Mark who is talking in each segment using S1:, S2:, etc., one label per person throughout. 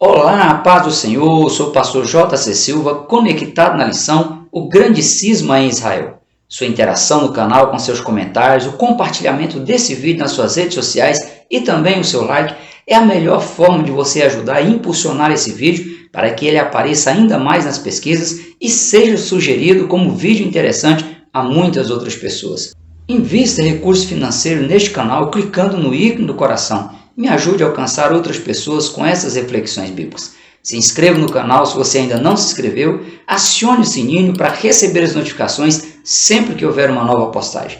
S1: Olá, a paz do Senhor, eu sou o pastor J.C. Silva, conectado na lição O Grande Cisma em Israel. Sua interação no canal com seus comentários, o compartilhamento desse vídeo nas suas redes sociais e também o seu like é a melhor forma de você ajudar a impulsionar esse vídeo para que ele apareça ainda mais nas pesquisas e seja sugerido como vídeo interessante a muitas outras pessoas. Invista recurso financeiro neste canal clicando no ícone do coração. Me ajude a alcançar outras pessoas com essas reflexões bíblicas. Se inscreva no canal se você ainda não se inscreveu, acione o sininho para receber as notificações sempre que houver uma nova postagem.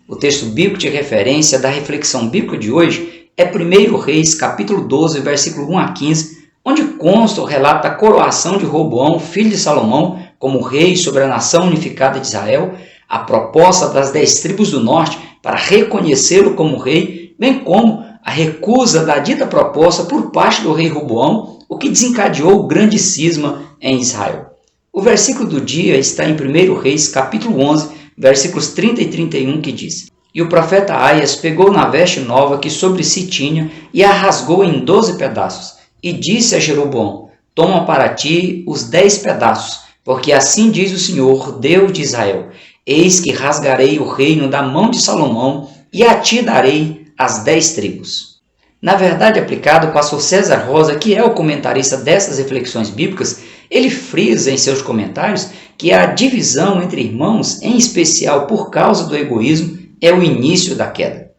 S1: O texto bíblico de referência da reflexão bíblica de hoje é 1 Reis, capítulo 12, versículo 1 a 15, onde consta o relato da coroação de Roboão, filho de Salomão, como rei sobre a nação unificada de Israel, a proposta das 10 tribos do norte para reconhecê-lo como rei, bem como a recusa da dita proposta por parte do rei Roboão, o que desencadeou o grande cisma em Israel. O versículo do dia está em 1 Reis, capítulo 11, versículos 30 e 31, que diz: E o profeta Aias pegou na veste nova que sobre si tinha e a rasgou em 12 pedaços, e disse a Jeroboão: Toma para ti os 10 pedaços, porque assim diz o Senhor, Deus de Israel: Eis que rasgarei o reino da mão de Salomão e a ti darei as 10 tribos. Na verdade aplicado, o pastor César Rosa, que é o comentarista dessas reflexões bíblicas, ele frisa em seus comentários que a divisão entre irmãos, em especial por causa do egoísmo, é o início da queda.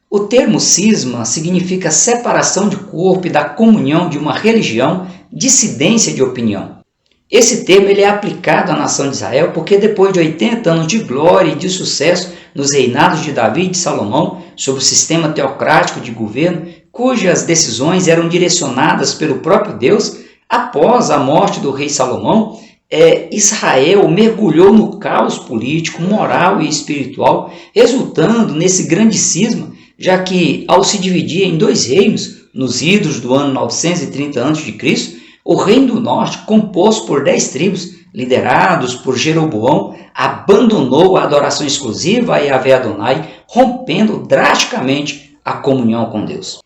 S1: O termo cisma significa separação de corpo e da comunhão de uma religião, dissidência de opinião. Esse termo ele é aplicado à nação de Israel porque depois de 80 anos de glória e de sucesso nos reinados de Davi e de Salomão, sob o sistema teocrático de governo, cujas decisões eram direcionadas pelo próprio Deus, após a morte do rei Salomão, Israel mergulhou no caos político, moral e espiritual, resultando nesse grande cisma, já que, ao se dividir em 2 reinos, nos idos do ano 930 a.C., o reino do norte, composto por 10 tribos, liderados por Jeroboão, abandonou a adoração exclusiva a Yahvé Adonai, rompendo drasticamente a comunhão com Deus.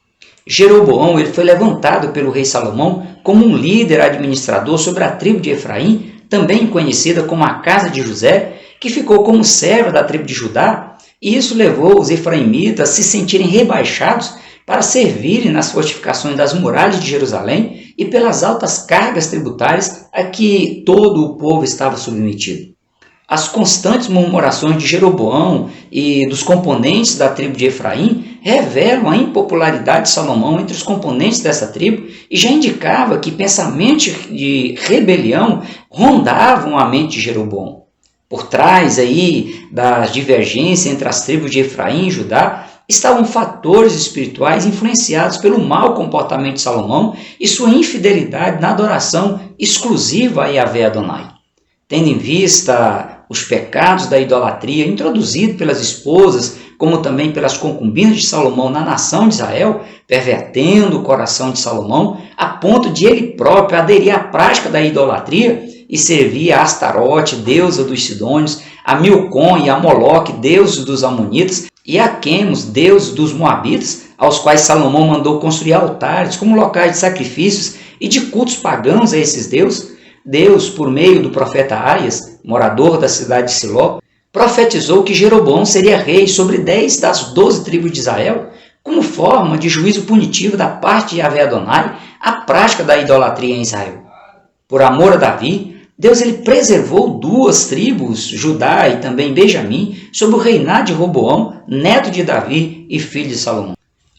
S1: Jeroboão ele foi levantado pelo rei Salomão como um líder administrador sobre a tribo de Efraim, também conhecida como a casa de José, que ficou como serva da tribo de Judá, e isso levou os efraimitas a se sentirem rebaixados para servirem nas fortificações das muralhas de Jerusalém e pelas altas cargas tributárias a que todo o povo estava submetido. As constantes murmurações de Jeroboão e dos componentes da tribo de Efraim revelam a impopularidade de Salomão entre os componentes dessa tribo e já indicava que pensamentos de rebelião rondavam a mente de Jeroboão. Por trás aí das divergências entre as tribos de Efraim e Judá estavam fatores espirituais influenciados pelo mau comportamento de Salomão e sua infidelidade na adoração exclusiva a Yahvé Adonai. Tendo em vista os pecados da idolatria introduzidos pelas esposas, como também pelas concubinas de Salomão na nação de Israel, pervertendo o coração de Salomão, a ponto de ele próprio aderir à prática da idolatria e servir a Astarote, deusa dos Sidônios, a Milcom e a Moloque, deuses dos Amonitas, e a Quemos, deuses dos Moabitas, aos quais Salomão mandou construir altares como locais de sacrifícios e de cultos pagãos a esses deuses. Deus, por meio do profeta Aias, morador da cidade de Siló, profetizou que Jeroboão seria rei sobre 10 das 12 tribos de Israel, como forma de juízo punitivo da parte de Yahvé Adonai à prática da idolatria em Israel. Por amor a Davi, Deus ele preservou 2 tribos, Judá e também Benjamim, sob o reinado de Roboão, neto de Davi e filho de Salomão.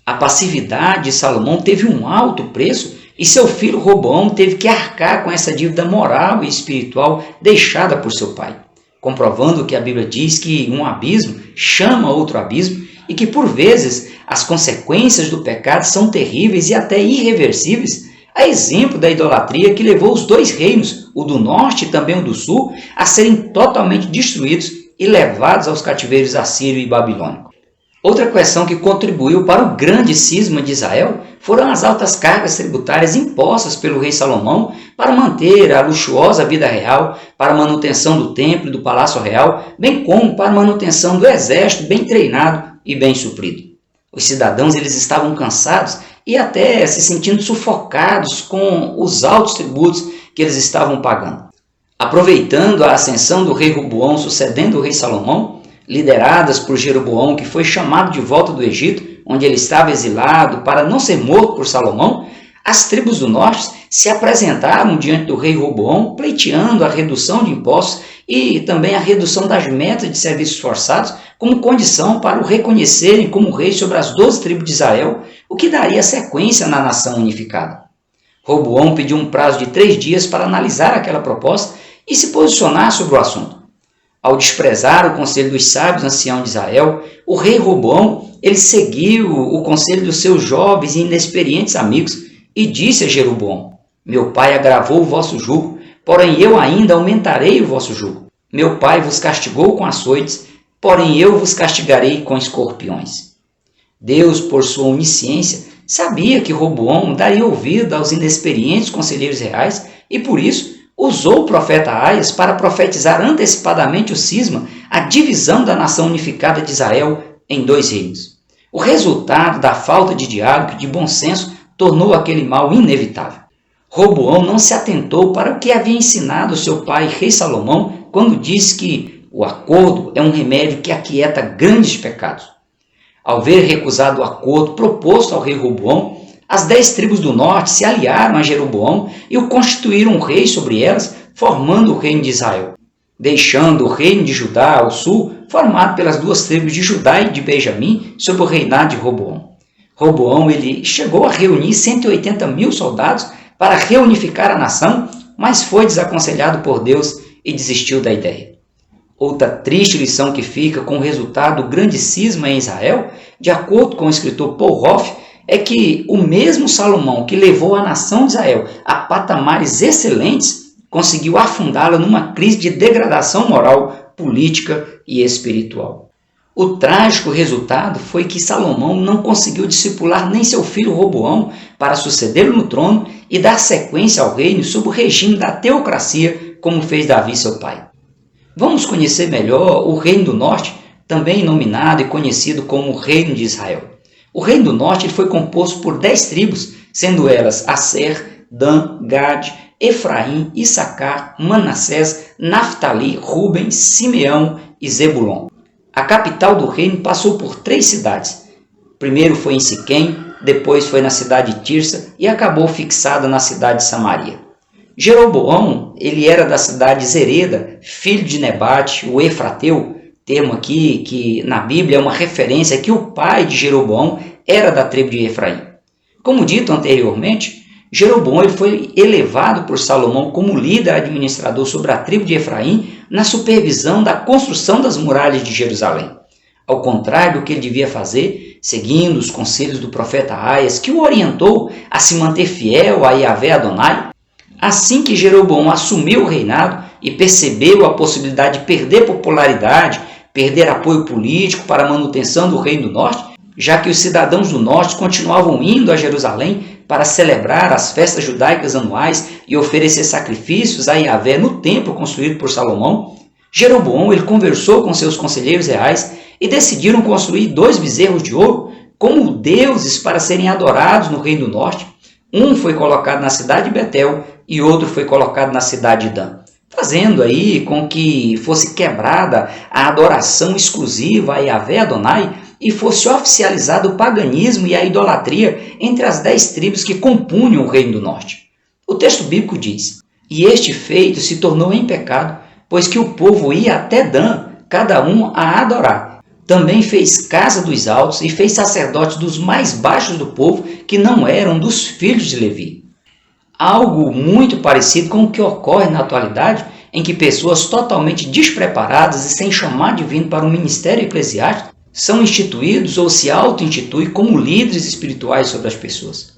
S1: A passividade de Salomão teve um alto preço e seu filho Roboão teve que arcar com essa dívida moral e espiritual deixada por seu pai, comprovando que a Bíblia diz que um abismo chama outro abismo e que, por vezes, as consequências do pecado são terríveis e até irreversíveis, a exemplo da idolatria que levou os 2 reinos, o do norte e também o do sul, a serem totalmente destruídos e levados aos cativeiros assírio e babilônico. Outra questão que contribuiu para o grande cisma de Israel foram as altas cargas tributárias impostas pelo rei Salomão para manter a luxuosa vida real, para a manutenção do templo e do palácio real, bem como para a manutenção do exército bem treinado e bem suprido. Os cidadãos eles estavam cansados e até se sentindo sufocados com os altos tributos que eles estavam pagando. Aproveitando a ascensão do rei Roboão sucedendo o rei Salomão, lideradas por Jeroboão, que foi chamado de volta do Egito, onde ele estava exilado para não ser morto por Salomão, as tribos do norte se apresentaram diante do rei Roboão, pleiteando a redução de impostos e também a redução das metas de serviços forçados como condição para o reconhecerem como rei sobre as 12 tribos de Israel, o que daria sequência na nação unificada. Roboão pediu um prazo de 3 dias para analisar aquela proposta e se posicionar sobre o assunto. Ao desprezar o conselho dos sábios anciãos de Israel, o rei Roboão ele seguiu o conselho dos seus jovens e inexperientes amigos e disse a Jeroboão: meu pai agravou o vosso jugo, porém eu ainda aumentarei o vosso jugo. Meu pai vos castigou com açoites, porém eu vos castigarei com escorpiões. Deus, por sua onisciência, sabia que Roboão daria ouvido aos inexperientes conselheiros reais e, por isso, usou o profeta Aias para profetizar antecipadamente o cisma, a divisão da nação unificada de Israel em 2 reinos. O resultado da falta de diálogo e de bom senso tornou aquele mal inevitável. Roboão não se atentou para o que havia ensinado seu pai, rei Salomão, quando disse que o acordo é um remédio que aquieta grandes pecados. Ao ver recusado o acordo proposto ao rei Roboão, as 10 tribos do norte se aliaram a Jeroboão e o constituíram rei sobre elas, formando o reino de Israel, deixando o reino de Judá ao sul, formado pelas 2 tribos de Judá e de Benjamim, sob o reinado de Roboão. Roboão ele chegou a reunir 180.000 soldados para reunificar a nação, mas foi desaconselhado por Deus e desistiu da ideia. Outra triste lição que fica com o resultado do grande cisma em Israel, de acordo com o escritor Paul Hoff, é que o mesmo Salomão que levou a nação de Israel a patamares excelentes, conseguiu afundá-la numa crise de degradação moral, política e espiritual. O trágico resultado foi que Salomão não conseguiu discipular nem seu filho Roboão para sucedê-lo no trono e dar sequência ao reino sob o regime da teocracia, como fez Davi seu pai. Vamos conhecer melhor o Reino do Norte, também nominado e conhecido como Reino de Israel. O Reino do Norte foi composto por 10 tribos, sendo elas Aser, Dan, Gad, Efraim, Issacar, Manassés, Naftali, Ruben, Simeão e Zebulon. A capital do reino passou por 3 cidades. Primeiro foi em Siquém, depois foi na cidade de Tirsa e acabou fixada na cidade de Samaria. Jeroboão, ele era da cidade de Zereda, filho de Nebate, o Efrateu, termo aqui que na Bíblia é uma referência que o pai de Jeroboão era da tribo de Efraim. Como dito anteriormente, Jeroboão ele foi elevado por Salomão como líder administrador sobre a tribo de Efraim na supervisão da construção das muralhas de Jerusalém. Ao contrário do que ele devia fazer, seguindo os conselhos do profeta Aias, que o orientou a se manter fiel a Yahvé Adonai, assim que Jeroboão assumiu o reinado e percebeu a possibilidade de perder popularidade, perder apoio político para a manutenção do Reino do Norte, já que os cidadãos do Norte continuavam indo a Jerusalém para celebrar as festas judaicas anuais e oferecer sacrifícios a Yahvé no templo construído por Salomão, Jeroboão ele conversou com seus conselheiros reais e decidiram construir 2 bezerros de ouro como deuses para serem adorados no Reino do Norte. Um foi colocado na cidade de Betel e outro foi colocado na cidade de Dan, fazendo aí com que fosse quebrada a adoração exclusiva a Yahvé Adonai e fosse oficializado o paganismo e a idolatria entre as 10 tribos que compunham o Reino do Norte. O texto bíblico diz: e este feito se tornou em pecado, pois que o povo ia até Dan, cada um a adorar. Também fez casa dos altos e fez sacerdotes dos mais baixos do povo, que não eram dos filhos de Levi. Algo muito parecido com o que ocorre na atualidade, em que pessoas totalmente despreparadas e sem chamado divino para o ministério eclesiástico são instituídos ou se auto-instituem como líderes espirituais sobre as pessoas.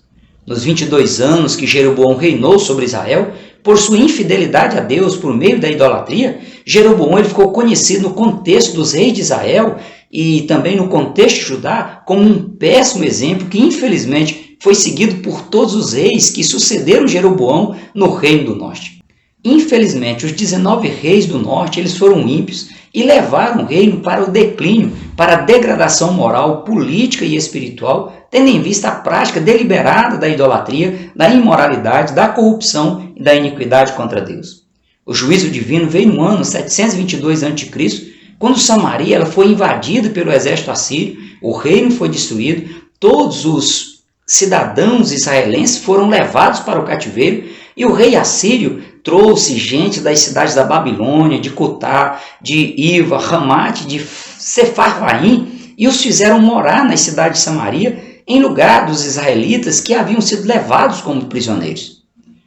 S1: Nos 22 anos que Jeroboão reinou sobre Israel, por sua infidelidade a Deus por meio da idolatria, Jeroboão ele ficou conhecido no contexto dos reis de Israel e também no contexto de Judá como um péssimo exemplo que infelizmente foi seguido por todos os reis que sucederam Jeroboão no Reino do Norte. Infelizmente, os 19 reis do norte eles foram ímpios e levaram o reino para o declínio, para a degradação moral, política e espiritual, tendo em vista a prática deliberada da idolatria, da imoralidade, da corrupção e da iniquidade contra Deus. O juízo divino veio no ano 722 a.C., quando Samaria ela foi invadida pelo exército assírio, o reino foi destruído, todos os cidadãos israelenses foram levados para o cativeiro e o rei assírio trouxe gente das cidades da Babilônia, de Cutá, de Iva, Ramate, de Sefarvaim e os fizeram morar nas cidades de Samaria em lugar dos israelitas que haviam sido levados como prisioneiros.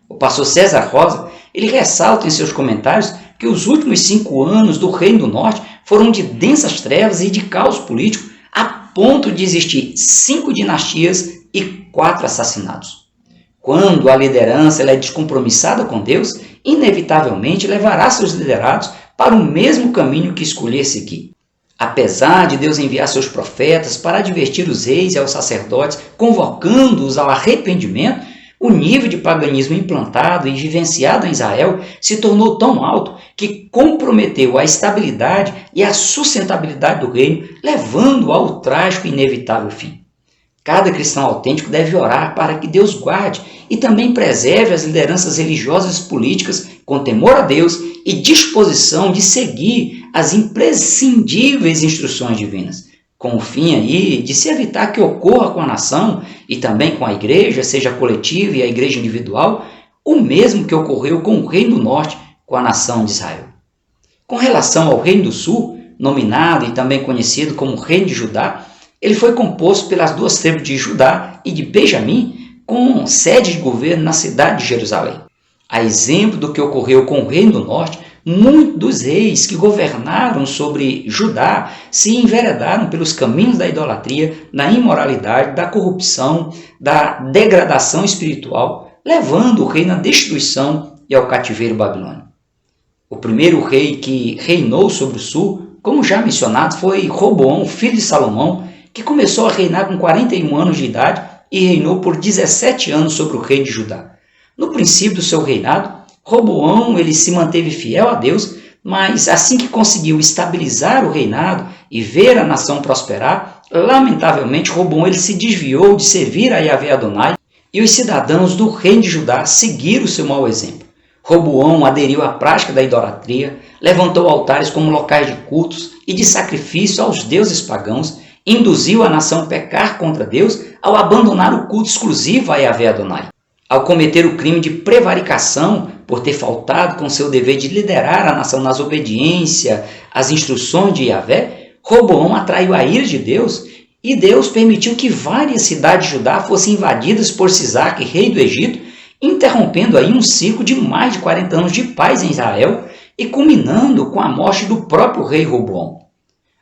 S1: O pastor César Rosa ele ressalta em seus comentários que os últimos 5 anos do Reino do Norte foram de densas trevas e de caos político a ponto de existir 5 dinastias e 4 assassinatos. Quando a liderança ela é descompromissada com Deus, inevitavelmente levará seus liderados para o mesmo caminho que escolher seguir. Apesar de Deus enviar seus profetas para advertir os reis e aos sacerdotes, convocando-os ao arrependimento, o nível de paganismo implantado e vivenciado em Israel se tornou tão alto que comprometeu a estabilidade e a sustentabilidade do reino, levando ao trágico e inevitável fim. Cada cristão autêntico deve orar para que Deus guarde e também preserve as lideranças religiosas e políticas com temor a Deus e disposição de seguir as imprescindíveis instruções divinas, com o fim aí de se evitar que ocorra com a nação e também com a igreja, seja a coletiva e a igreja individual, o mesmo que ocorreu com o Reino do Norte, com a nação de Israel. Com relação ao Reino do Sul, nominado e também conhecido como Reino de Judá, ele foi composto pelas 2 tribos de Judá e de Benjamim, com sede de governo na cidade de Jerusalém. A exemplo do que ocorreu com o Reino do Norte, muitos dos reis que governaram sobre Judá se enveredaram pelos caminhos da idolatria, da imoralidade, da corrupção, da degradação espiritual, levando o reino à destruição e ao cativeiro babilônico. O primeiro rei que reinou sobre o sul, como já mencionado, foi Roboão, filho de Salomão, que começou a reinar com 41 anos de idade e reinou por 17 anos sobre o reino de Judá. No princípio do seu reinado, Roboão ele se manteve fiel a Deus, mas assim que conseguiu estabilizar o reinado e ver a nação prosperar, lamentavelmente Roboão ele se desviou de servir a Yahvé Adonai e os cidadãos do reino de Judá seguiram o seu mau exemplo. Roboão aderiu à prática da idolatria, levantou altares como locais de cultos e de sacrifício aos deuses pagãos, induziu a nação a pecar contra Deus ao abandonar o culto exclusivo a Yahvé Adonai. Ao cometer o crime de prevaricação, por ter faltado com seu dever de liderar a nação nas obediência às instruções de Yahvé, Roboão atraiu a ira de Deus e Deus permitiu que várias cidades de Judá fossem invadidas por Sisaque, rei do Egito, interrompendo aí um ciclo de mais de 40 anos de paz em Israel e culminando com a morte do próprio rei Roboão.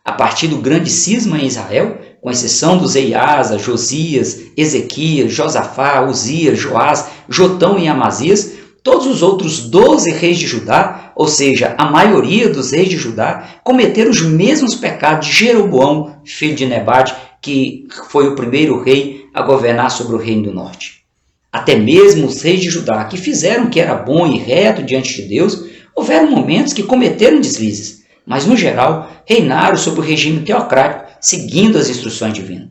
S1: A partir do grande cisma em Israel, com exceção dos reis Asa, Josias, Ezequias, Josafá, Uzias, Joás, Jotão e Amazias, todos os outros 12 reis de Judá, ou seja, a maioria dos reis de Judá, cometeram os mesmos pecados de Jeroboão, filho de Nebate, que foi o primeiro rei a governar sobre o reino do norte. Até mesmo os reis de Judá, que fizeram o que era bom e reto diante de Deus, houveram momentos que cometeram deslizes, mas no geral reinaram sob o regime teocrático, seguindo as instruções divinas.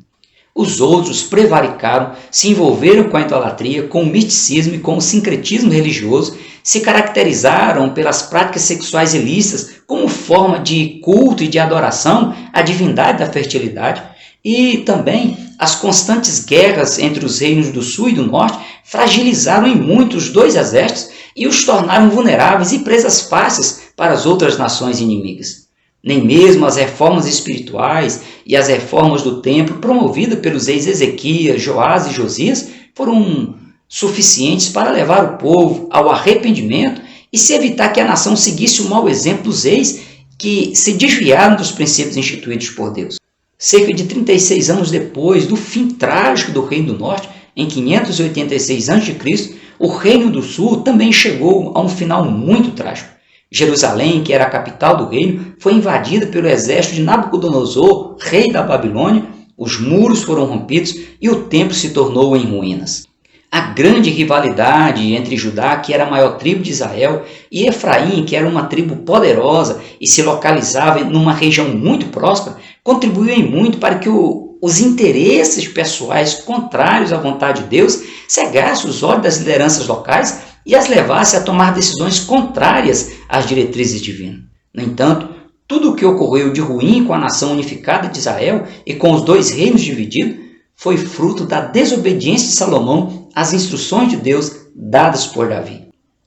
S1: Os outros prevaricaram, se envolveram com a idolatria, com o misticismo e com o sincretismo religioso, se caracterizaram pelas práticas sexuais ilícitas como forma de culto e de adoração à divindade da fertilidade, e também as constantes guerras entre os reinos do sul e do norte fragilizaram em muito os 2 exércitos e os tornaram vulneráveis e presas fáceis para as outras nações inimigas. Nem mesmo as reformas espirituais e as reformas do templo promovidas pelos reis Ezequias, Joás e Josias foram suficientes para levar o povo ao arrependimento e se evitar que a nação seguisse o mau exemplo dos reis que se desviaram dos princípios instituídos por Deus. Cerca de 36 anos depois do fim trágico do Reino do Norte, em 586 a.C., o Reino do Sul também chegou a um final muito trágico. Jerusalém, que era a capital do reino, foi invadida pelo exército de Nabucodonosor, rei da Babilônia, os muros foram rompidos e o templo se tornou em ruínas. A grande rivalidade entre Judá, que era a maior tribo de Israel, e Efraim, que era uma tribo poderosa e se localizava numa região muito próspera, contribuiu em muito para que os interesses pessoais contrários à vontade de Deus cegassem os olhos das lideranças locais e as levassem a tomar decisões contrárias às diretrizes divinas. No entanto, tudo o que ocorreu de ruim com a nação unificada de Israel e com os dois reinos divididos foi fruto da desobediência de Salomão às instruções de Deus dadas por Davi.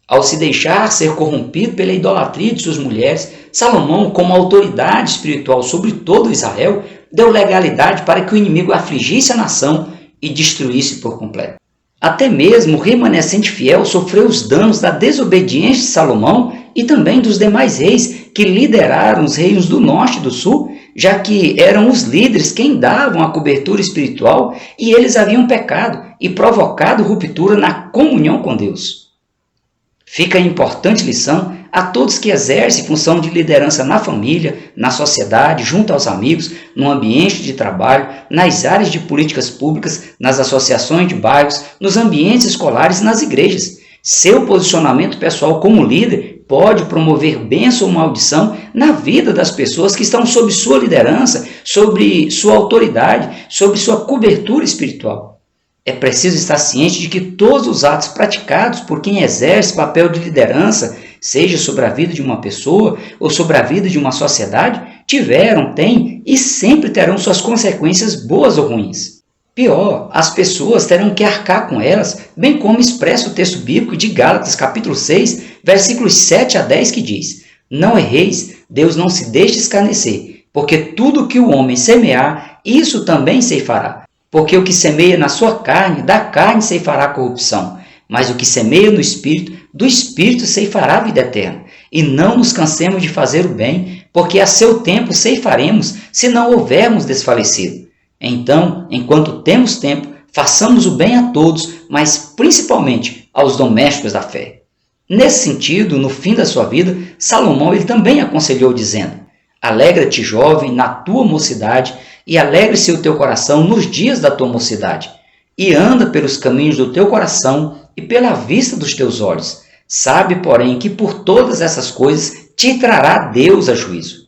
S1: Ao se deixar ser corrompido pela idolatria de suas mulheres, Salomão, como autoridade espiritual sobre todo Israel, deu legalidade para que o inimigo afligisse a nação e destruísse por completo. Até mesmo o remanescente fiel sofreu os danos da desobediência de Salomão e também dos demais reis que lideraram os reinos do norte e do sul, já que eram os líderes quem davam a cobertura espiritual e eles haviam pecado e provocado ruptura na comunhão com Deus. Fica a importante lição a todos que exercem função de liderança na família, na sociedade, junto aos amigos, no ambiente de trabalho, nas áreas de políticas públicas, nas associações de bairros, nos ambientes escolares e nas igrejas. Seu posicionamento pessoal como líder pode promover bênção ou maldição na vida das pessoas que estão sob sua liderança, sobre sua autoridade, sob sua cobertura espiritual. É preciso estar ciente de que todos os atos praticados por quem exerce papel de liderança, seja sobre a vida de uma pessoa ou sobre a vida de uma sociedade, tiveram, têm e sempre terão suas consequências boas ou ruins. Pior, as pessoas terão que arcar com elas, bem como expressa o texto bíblico de Gálatas capítulo 6, versículos 7 a 10, que diz: Não erreis, Deus não se deixe escarnecer, porque tudo que o homem semear, isso também ceifará. Porque o que semeia na sua carne, da carne ceifará corrupção, mas o que semeia no Espírito, do Espírito ceifará a vida eterna. E não nos cansemos de fazer o bem, porque a seu tempo ceifaremos, se não houvermos desfalecido. Então, enquanto temos tempo, façamos o bem a todos, mas principalmente aos domésticos da fé. Nesse sentido, no fim da sua vida, Salomão ele também aconselhou dizendo: Alegra-te, jovem, na tua mocidade, e alegre-se o teu coração nos dias da tua mocidade, e anda pelos caminhos do teu coração e pela vista dos teus olhos. Sabe, porém, que por todas essas coisas te trará Deus a juízo.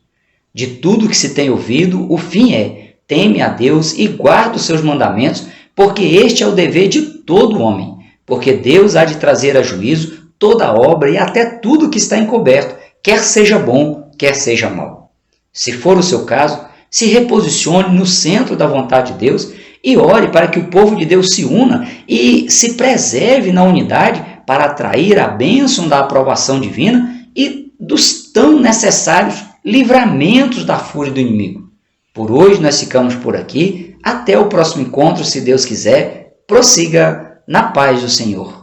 S1: De tudo que se tem ouvido, o fim é: teme a Deus e guarda os seus mandamentos, porque este é o dever de todo homem, porque Deus há de trazer a juízo toda a obra e até tudo que está encoberto, quer seja bom, quer seja mau. Se for o seu caso, se reposicione no centro da vontade de Deus e ore para que o povo de Deus se una e se preserve na unidade para atrair a bênção da aprovação divina e dos tão necessários livramentos da fúria do inimigo. Por hoje nós ficamos por aqui. Até o próximo encontro, se Deus quiser. Prossiga na paz do Senhor.